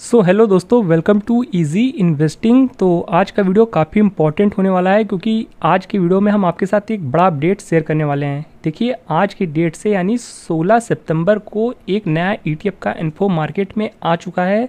So hello दोस्तों, welcome to easy investing. तो आज का वीडियो काफ़ी इंपॉर्टेंट होने वाला है क्योंकि आज के वीडियो में हम आपके साथ एक बड़ा अपडेट शेयर करने वाले हैं। देखिए, आज की डेट से यानी 16 सितंबर को एक नया ETF का इन्फो मार्केट में आ चुका है,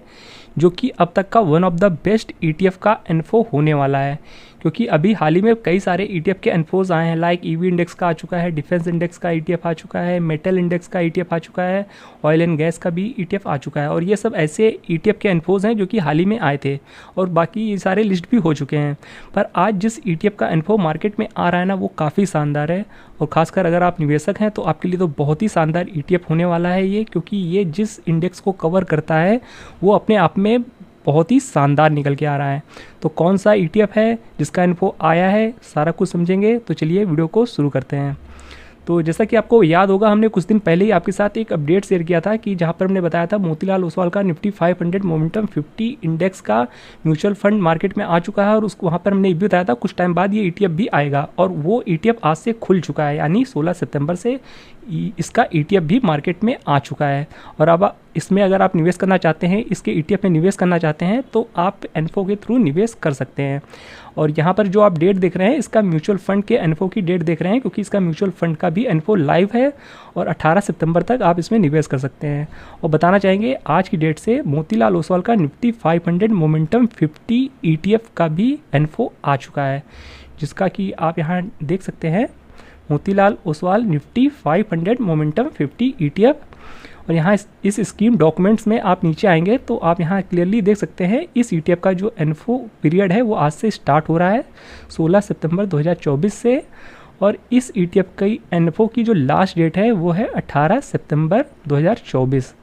जो कि अब तक का one of the best ETF का इन्फो होने वाला है। क्योंकि अभी हाल ही में कई सारे ETF के इन्फोज आए हैं, लाइक EV इंडेक्स का आ चुका है, डिफेंस इंडेक्स का ETF आ चुका है, मेटल इंडेक्स का ETF आ चुका है, ऑयल एंड गैस का भी ETF आ चुका है। और ये सब ऐसे ETF के इन्फोज हैं जो कि हाल ही में आए थे और बाकी ये सारे लिस्ट भी हो चुके हैं। पर आज जिस ETF का इन्फो मार्केट में आ रहा है ना, वो काफ़ी शानदार है। और ख़ासकर अगर आप निवेशक हैं तो आपके लिए तो बहुत ही शानदार ETF होने वाला है ये, क्योंकि ये जिस इंडेक्स को कवर करता है वो अपने आप में बहुत ही शानदार निकल के आ रहा है। तो कौन सा ETF है जिसका इन्फो आया है, सारा कुछ समझेंगे। तो चलिए वीडियो को शुरू करते हैं। तो जैसा कि आपको याद होगा, हमने कुछ दिन पहले ही आपके साथ एक अपडेट शेयर किया था कि जहां पर हमने बताया था मोतीलाल ओसवाल का निफ्टी 500 मोमेंटम 50 इंडेक्स का म्यूचुअल फंड मार्केट में आ चुका है। और उसको वहां पर हमने ये भी बताया था कुछ टाइम बाद ये ETF भी आएगा, और वो ETF आज से खुल चुका है, यानी 16 सितंबर से इसका ETF भी मार्केट में आ चुका है। और अब इसमें अगर आप निवेश करना चाहते हैं, इसके ETF में निवेश करना चाहते हैं, तो आप इन्फो के थ्रू निवेश कर सकते हैं। और यहाँ पर जो आप डेट देख रहे हैं, इसका म्यूचुअल फंड के इन्फो की डेट देख रहे हैं, क्योंकि इसका म्यूचुअल फंड का भी इन्फो लाइव है और 18 सितंबर तक आप इसमें निवेश कर सकते हैं। और बताना चाहेंगे आज की डेट से मोतीलाल ओसवाल का निफ्टी 500 मोमेंटम 50 ETF का भी इन्फो आ चुका है, जिसका कि आप यहाँ देख सकते हैं, Motilal Oswal Nifty 500 momentum 50 ETF। और यहाँ इस स्कीम डॉक्यूमेंट्स में आप नीचे आएंगे तो आप यहाँ क्लियरली देख सकते हैं इस ETF का जो इन्फो पीरियड है वो आज से स्टार्ट हो रहा है 16 सितंबर 2024 से। और इस ETF की इन्फो की जो लास्ट डेट है वो है 18 सितंबर 2024।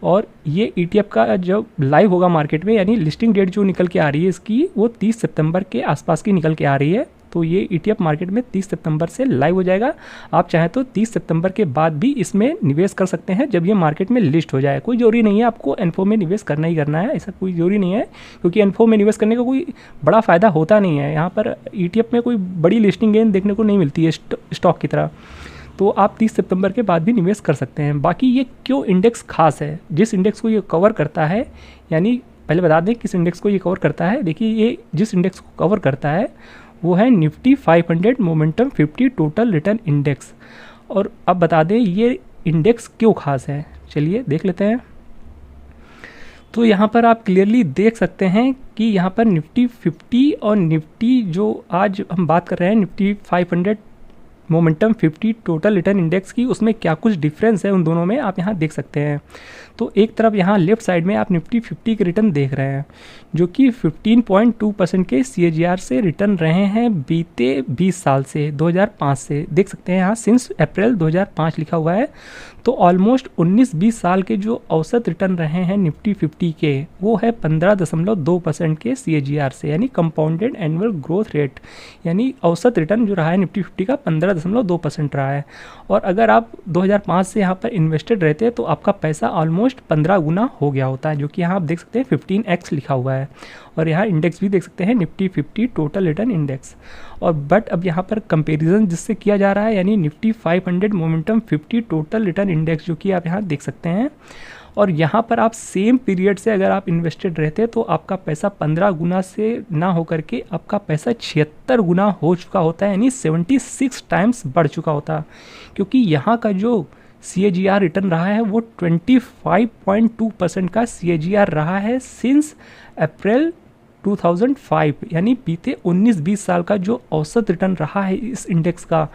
और ये ETF का जो लाइव होगा मार्केट में, यानी लिस्टिंग डेट जो निकल के आ रही है इसकी, वो 30 सितंबर के आसपास की निकल के आ रही है। तो ये ETF मार्केट में 30 सितंबर से लाइव हो जाएगा। आप चाहें तो 30 सितंबर के बाद भी इसमें निवेश कर सकते हैं जब ये मार्केट में लिस्ट हो जाए। कोई ज़रूरी नहीं है आपको इन्फो में निवेश करना ही करना है, ऐसा कोई ज़रूरी नहीं है, क्योंकि इन्फो में निवेश करने का कोई बड़ा फ़ायदा होता नहीं है। यहाँ पर ETF में कोई बड़ी लिस्टिंग गेन देखने को नहीं मिलती है स्टॉक की तरह। तो आप 30 सितंबर के बाद भी निवेश कर सकते हैं। बाकी ये क्यों इंडेक्स खास है, जिस इंडेक्स को ये कवर करता है, यानी पहले बता दें किस इंडेक्स को ये कवर करता है। देखिए, ये जिस इंडेक्स को कवर करता है वो है Nifty 500 momentum 50 total return index. और अब बता दें ये इंडेक्स क्यों खास है, चलिए देख लेते हैं। तो यहाँ पर आप क्लियरली देख सकते हैं कि यहाँ पर निफ्टी 50 और निफ्टी जो आज हम बात कर रहे हैं Nifty 500 momentum 50 total return index की, उसमें क्या कुछ डिफरेंस है उन दोनों में आप यहाँ देख सकते हैं। तो एक तरफ यहाँ लेफ्ट साइड में आप निफ्टी 50 के रिटर्न देख रहे हैं, जो कि 15.2% के CAGR से रिटर्न रहे हैं बीते 20 साल से, 2005 से। देख सकते हैं यहाँ सिंस अप्रैल 2005 लिखा हुआ है। तो ऑलमोस्ट 19-20 साल के जो औसत रिटर्न रहे हैं निफ्टी 50 के, वो है 15.2% के CAGR से, यानी कंपाउंडेड एनुअल ग्रोथ रेट, यानी औसत रिटर्न जो रहा है निफ्टी 50 का 15.2% रहा है। और अगर आप 2005 से यहाँ पर इन्वेस्टेड रहते हैं तो आपका पैसा ऑलमोस्ट 15 गुना हो गया होता है, जो कि यहाँ आप देख सकते हैं 15x लिखा हुआ है। और यहाँ इंडेक्स भी देख सकते हैं निफ्टी 50 टोटल रिटर्न इंडेक्स। और बट अब यहाँ पर कंपैरिजन जिससे किया जा रहा है, यानी Nifty 500 momentum 50 total return index, जो कि आप यहाँ देख सकते हैं। और यहाँ पर आप सेम पीरियड से अगर आप इन्वेस्टेड रहते तो आपका पैसा 15 गुना से ना होकर के आपका पैसा 76 गुना हो चुका होता है, यानी 76 टाइम्स बढ़ चुका होता। क्योंकि यहाँ का जो CAGR रिटर्न रहा है वो 25.2% का CAGR रहा है सिंस अप्रैल 2005, यानी बीते 19-20 साल का जो औसत रिटर्न रहा है इस इंडेक्स का,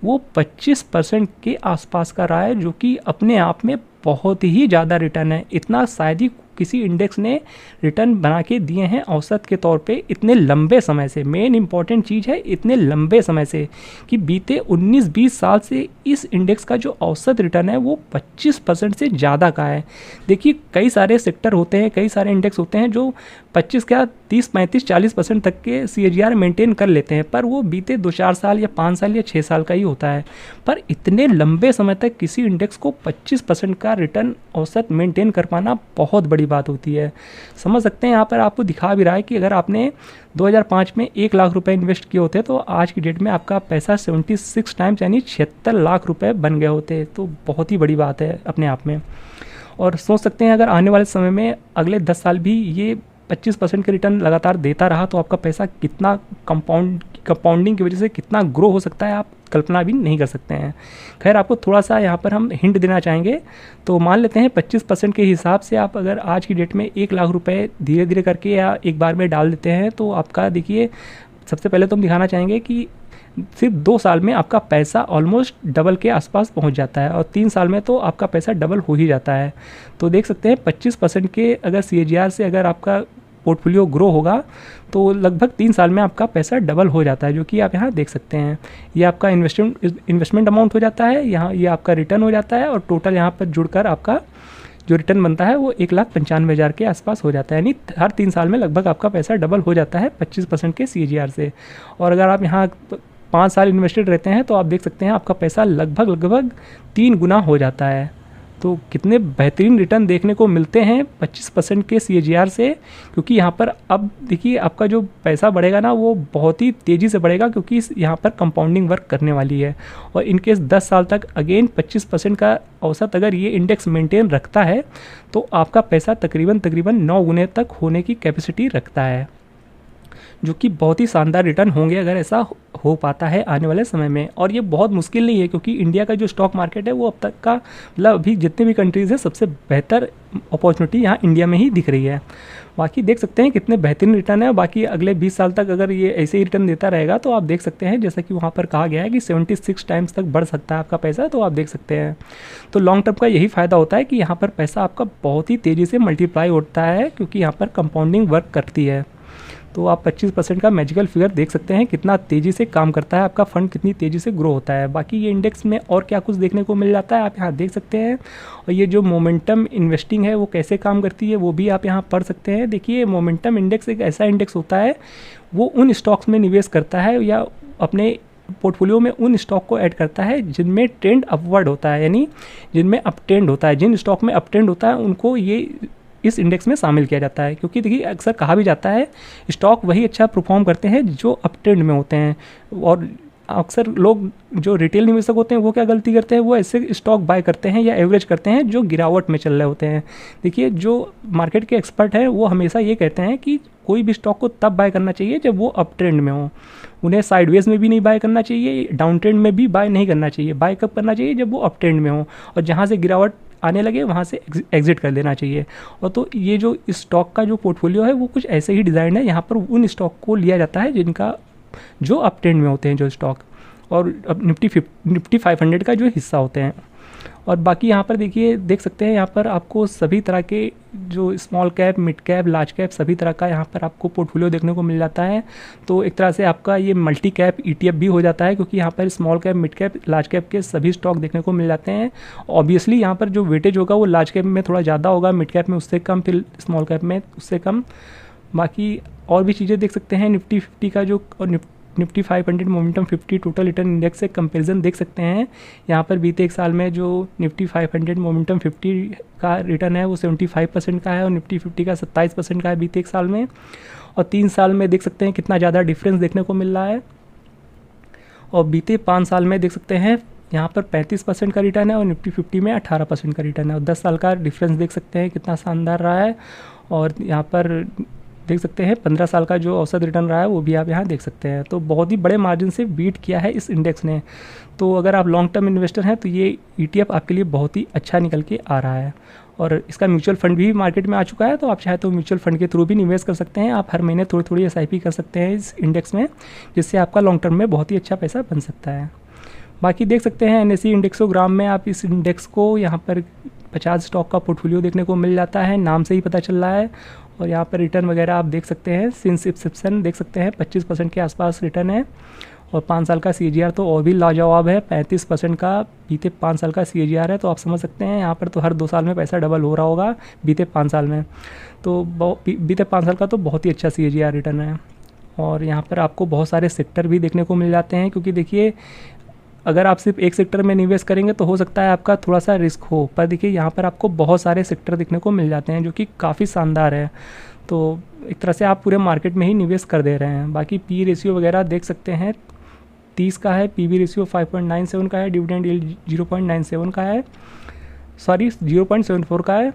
वो 25% के आसपास का रहा है, जो कि अपने आप में बहुत ही ज़्यादा रिटर्न है। इतना शायद ही किसी इंडेक्स ने रिटर्न बना के दिए हैं औसत के तौर पे इतने लंबे समय से। मेन इंपॉर्टेंट चीज़ है इतने लंबे समय से, कि बीते 19-20 साल से इस इंडेक्स का जो औसत रिटर्न है वो 25% से ज़्यादा का है। देखिए, कई सारे सेक्टर होते हैं, कई सारे इंडेक्स होते हैं जो 25 क्या 30-35-40% तक के CAGR मेंटेन कर लेते हैं, पर वो बीते 2-4 साल या 5 साल या 6 साल का ही होता है। पर इतने लंबे समय तक किसी इंडेक्स को 25% का रिटर्न औसत मेंटेन कर पाना बहुत बड़ी बात होती है। समझ सकते हैं, यहाँ पर आपको दिखा भी रहा है कि अगर आपने 2005 में 1 लाख रुपए इन्वेस्ट किए होते तो आज की डेट में आपका पैसा 76 टाइम्स यानी 76 लाख रुपए बन गए होते। तो बहुत ही बड़ी बात है अपने आप में। और सोच सकते हैं अगर आने वाले समय में अगले 10 साल भी ये 25% के रिटर्न लगातार देता रहा तो आपका पैसा कितना कंपाउंडिंग की वजह से कितना ग्रो हो सकता है, आप कल्पना भी नहीं कर सकते हैं। खैर, आपको थोड़ा सा यहाँ पर हम हिंट देना चाहेंगे। तो मान लेते हैं 25% के हिसाब से आप अगर आज की डेट में 1 लाख रुपए धीरे धीरे करके या एक बार में डाल देते हैं तो आपका देखिए, सबसे पहले तो हम दिखाना चाहेंगे कि सिर्फ 2 साल में आपका पैसा ऑलमोस्ट डबल के आसपास पहुंच जाता है, और 3 साल में तो आपका पैसा डबल हो ही जाता है। तो देख सकते हैं 25% के अगर CAGR से अगर आपका पोर्टफोलियो ग्रो होगा तो लगभग 3 साल में आपका पैसा डबल हो जाता है, जो कि आप यहाँ देख सकते हैं। ये आपका इन्वेस्टमेंट अमाउंट हो जाता है, यहाँ ये आपका रिटर्न हो जाता है, और टोटल यहाँ पर जुड़कर आपका जो रिटर्न बनता है वो 1,95,000 के आसपास हो जाता है। यानी हर 3 साल में लगभग आपका पैसा डबल हो जाता है 25% के CAGR से। और अगर आप यहाँ 5 साल इन्वेस्टेड रहते हैं तो आप देख सकते हैं आपका पैसा लगभग 3 गुना हो जाता है। तो कितने बेहतरीन रिटर्न देखने को मिलते हैं 25% के CAGR से, क्योंकि यहाँ पर अब देखिए आपका जो पैसा बढ़ेगा ना वो बहुत ही तेज़ी से बढ़ेगा, क्योंकि यहाँ पर कंपाउंडिंग वर्क करने वाली है। और इनकेस 10 साल तक अगेन 25% का औसत अगर ये इंडेक्स मेंटेन रखता है तो आपका पैसा तकरीबन 9 गुने तक होने की कैपेसिटी रखता है, जो कि बहुत ही शानदार रिटर्न होंगे अगर ऐसा हो पाता है आने वाले समय में। और ये बहुत मुश्किल नहीं है, क्योंकि इंडिया का जो स्टॉक मार्केट है वो अब तक का मतलब अभी जितने भी कंट्रीज़ है सबसे बेहतर अपॉर्चुनिटी यहाँ इंडिया में ही दिख रही है। बाकी देख सकते हैं कितने बेहतरीन रिटर्न है। बाकी अगले 20 साल तक अगर ये ऐसे ही रिटर्न देता रहेगा तो आप देख सकते हैं, जैसा कि वहाँ पर कहा गया है कि 76 टाइम्स तक बढ़ सकता है आपका पैसा, तो आप देख सकते हैं। तो लॉन्ग टर्म का यही फ़ायदा होता है कि यहाँ पर पैसा आपका बहुत ही तेज़ी से मल्टीप्लाई होता है, क्योंकि यहाँ पर कंपाउंडिंग वर्क करती है। तो आप 25% का मैजिकल फिगर देख सकते हैं कितना तेज़ी से काम करता है, आपका फंड कितनी तेज़ी से ग्रो होता है। बाकी ये इंडेक्स में और क्या कुछ देखने को मिल जाता है आप यहाँ देख सकते हैं। और ये जो मोमेंटम इन्वेस्टिंग है वो कैसे काम करती है वो भी आप यहाँ पढ़ सकते हैं। देखिए, मोमेंटम इंडेक्स एक ऐसा इंडेक्स होता है, वो उन स्टॉक्स में निवेश करता है या अपने पोर्टफोलियो में उन स्टॉक को ऐड करता है जिनमें ट्रेंड अपवर्ड होता है, यानी जिनमें अप ट्रेंड होता है। जिन स्टॉक में अप ट्रेंड होता है उनको ये इस इंडेक्स में शामिल किया जाता है, क्योंकि देखिए अक्सर कहा भी जाता है स्टॉक वही अच्छा परफॉर्म करते हैं जो अप ट्रेंड में होते हैं। और अक्सर लोग जो रिटेल निवेशक होते हैं वो क्या गलती करते हैं, वो ऐसे स्टॉक बाय करते हैं या एवरेज करते हैं जो गिरावट में चल रहे होते हैं। देखिए, जो मार्केट के एक्सपर्ट हैं वो हमेशा ये कहते हैं कि कोई भी स्टॉक को तब बाय करना चाहिए जब वो अप ट्रेंड में हो। उन्हें साइडवेज में भी नहीं बाय करना चाहिए, डाउन ट्रेंड में भी बाय नहीं करना चाहिए। बाय कब करना चाहिए, जब वो अप ट्रेंड में हो और जहाँ से गिरावट आने लगे वहाँ से एग्जिट कर देना चाहिए। और तो ये जो स्टॉक का जो पोर्टफोलियो है वो कुछ ऐसे ही डिज़ाइन है। यहाँ पर उन स्टॉक को लिया जाता है जिनका जो अप ट्रेंड में होते हैं जो स्टॉक, और अब निफ्टी 500 का जो हिस्सा होते हैं। और बाकी यहाँ पर देखिए देख सकते हैं, यहाँ पर आपको सभी तरह के जो small cap, mid cap, large cap सभी तरह का यहाँ पर आपको पोर्टफोलियो देखने को मिल जाता है। तो एक तरह से आपका ये मल्टी कैप ETF भी हो जाता है, क्योंकि यहाँ पर small cap, mid cap, large cap के सभी स्टॉक देखने को मिल जाते हैं। ऑब्वियसली यहाँ पर जो वेटेज होगा वो लार्ज कैप में थोड़ा ज़्यादा होगा, मिड कैप में उससे कम, फिर स्मॉल कैप में उससे कम। बाकी और भी चीज़ें देख सकते हैं निफ्टी 50 का जो, और Nifty 500 momentum 50 total return index से कंपैरिजन देख सकते हैं। यहाँ पर बीते एक साल में जो निफ्टी 500 मोमेंटम 50 का रिटर्न है वो 75% का है और निफ्टी 50 का 27% का है बीते एक साल में। और 3 साल में देख सकते हैं कितना ज़्यादा डिफरेंस देखने को मिल रहा है। और बीते 5 साल में देख सकते हैं यहाँ पर 35% का रिटर्न है और निफ्टी 50 में 18% का रिटर्न है। और 10 साल का डिफरेंस देख सकते हैं कितना शानदार रहा है। और यहाँ पर देख सकते हैं 15 साल का जो औसत रिटर्न रहा है वो भी आप यहाँ देख सकते हैं। तो बहुत ही बड़े मार्जिन से बीट किया है इस इंडेक्स ने। तो अगर आप लॉन्ग टर्म इन्वेस्टर हैं तो ये ETF आपके लिए बहुत ही अच्छा निकल के आ रहा है। और इसका म्यूचुअल फंड भी मार्केट में आ चुका है, तो आप चाहे तो म्यूचुअल फंड के थ्रू भी निवेश कर सकते हैं। आप हर महीने थोड़ी थोड़ी SIP कर सकते हैं इस इंडेक्स में, जिससे आपका लॉन्ग टर्म में बहुत ही अच्छा पैसा बन सकता है। बाकी देख सकते हैं NSE इंडेक्सोग्राम में आप इस इंडेक्स को यहाँ पर 50 स्टॉक का पोर्टफोलियो देखने को मिल जाता है, नाम से ही पता चल रहा है। और यहाँ पर रिटर्न वगैरह आप देख सकते हैं, सिंस इंसेप्शन देख सकते हैं 25% के आसपास रिटर्न है। और 5 साल का CAGR तो और भी लाजवाब है, 35% का बीते 5 साल का CAGR है। तो आप समझ सकते हैं यहाँ पर तो हर 2 साल में पैसा डबल हो रहा होगा बीते 5 साल में। तो बीते 5 साल का तो बहुत ही अच्छा CAGR रिटर्न है। और यहाँ पर आपको बहुत सारे सेक्टर भी देखने को मिल जाते हैं, क्योंकि देखिए अगर आप सिर्फ एक सेक्टर में निवेश करेंगे तो हो सकता है आपका थोड़ा सा रिस्क हो, पर देखिए यहाँ पर आपको बहुत सारे सेक्टर देखने को मिल जाते हैं जो कि काफ़ी शानदार है। तो एक तरह से आप पूरे मार्केट में ही निवेश कर दे रहे हैं। बाकी PE रेशियो वगैरह देख सकते हैं 30 का है, PB रेशियो 5.97 का है, डिविडेंड यील्ड 0.97 का है। सॉरी 0.74 का है।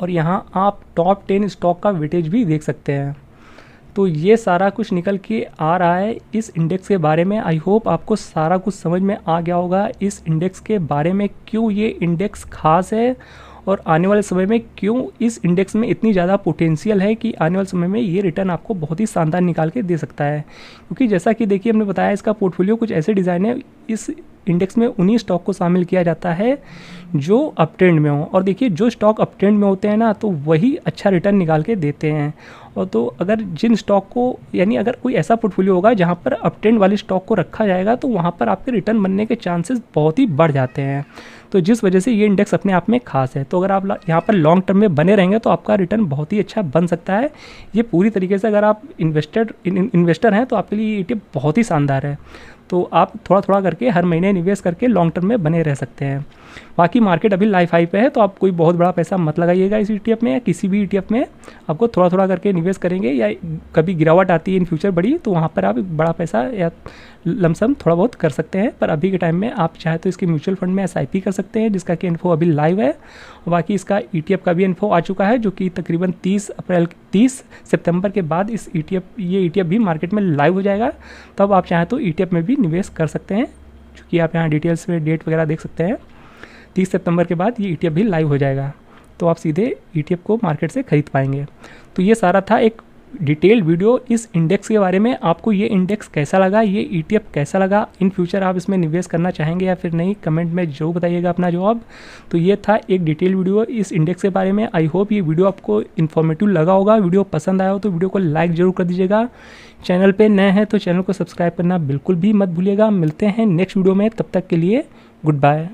और यहाँ आप टॉप 10 स्टॉक का वेटेज भी देख सकते हैं। तो ये सारा कुछ निकल के आ रहा है इस इंडेक्स के बारे में। आई होप आपको सारा कुछ समझ में आ गया होगा इस इंडेक्स के बारे में, क्यों ये इंडेक्स खास है और आने वाले समय में क्यों इस इंडेक्स में इतनी ज़्यादा पोटेंशियल है कि आने वाले समय में ये रिटर्न आपको बहुत ही शानदार निकाल के दे सकता है। क्योंकि जैसा कि देखिए हमने बताया इसका पोर्टफोलियो कुछ ऐसे डिज़ाइन है, इस इंडेक्स में उन्हीं स्टॉक को शामिल किया जाता है जो अप ट्रेंड में हो। और देखिए जो स्टॉक अप ट्रेंड में होते हैं ना, तो वही अच्छा रिटर्न निकाल के देते हैं। और तो अगर जिन स्टॉक को, यानी अगर कोई ऐसा पोर्टफोलियो होगा जहाँ पर अप ट्रेंड वाले स्टॉक को रखा जाएगा, तो वहाँ पर आपके रिटर्न बनने के चांसेस बहुत ही बढ़ जाते हैं। तो जिस वजह से ये इंडेक्स अपने आप में खास है। तो अगर आप यहाँ पर लॉन्ग टर्म में बने रहेंगे तो आपका रिटर्न बहुत ही अच्छा बन सकता है। ये पूरी तरीके से अगर आप इन्वेस्टर हैं तो आपके लिए ये ETF बहुत ही शानदार है। तो आप थोड़ा थोड़ा करके हर महीने निवेश करके लॉन्ग टर्म में बने रह सकते हैं। बाकी मार्केट अभी लाइफ हाई पे है, तो आप कोई बहुत बड़ा पैसा मत लगाइएगा इस ETF में या किसी भी ETF में। आपको थोड़ा थोड़ा करके निवेश करेंगे, या कभी गिरावट आती है इन फ्यूचर बड़ी, तो वहाँ पर आप बड़ा पैसा या लमसम थोड़ा बहुत कर सकते हैं। पर अभी के टाइम में आप चाहे तो इसके म्यूचुअल फंड में SIP कर सकते हैं, जिसका कि इन्फो अभी लाइव है। और बाकी इसका ETF का भी इन्फो आ चुका है, जो कि तकरीबन 30 सितंबर के बाद ये ETF भी मार्केट में लाइव हो जाएगा। तब आप चाहें तो ETF में भी निवेश कर सकते हैं, क्योंकि आप यहाँ डिटेल्स में डेट वगैरह देख सकते हैं। 30 सितंबर के बाद ये ETF भी लाइव हो जाएगा, तो आप सीधे ETF को मार्केट से खरीद पाएंगे। तो ये सारा था एक डिटेल वीडियो इस इंडेक्स के बारे में। आपको ये इंडेक्स कैसा लगा, ये ETF कैसा लगा, इन फ्यूचर आप इसमें निवेश करना चाहेंगे या फिर नहीं, कमेंट में जरूर बताइएगा अपना जवाब। तो ये था एक डिटेल वीडियो इस इंडेक्स के बारे में। आई होप ये वीडियो आपको इन्फॉर्मेटिव लगा होगा। वीडियो पसंद आया हो तो वीडियो को लाइक ज़रूर कर दीजिएगा। चैनल पे नए हैं तो चैनल को सब्सक्राइब करना बिल्कुल भी मत भूलिएगा। मिलते हैं नेक्स्ट वीडियो में, तब तक के लिए गुड बाय।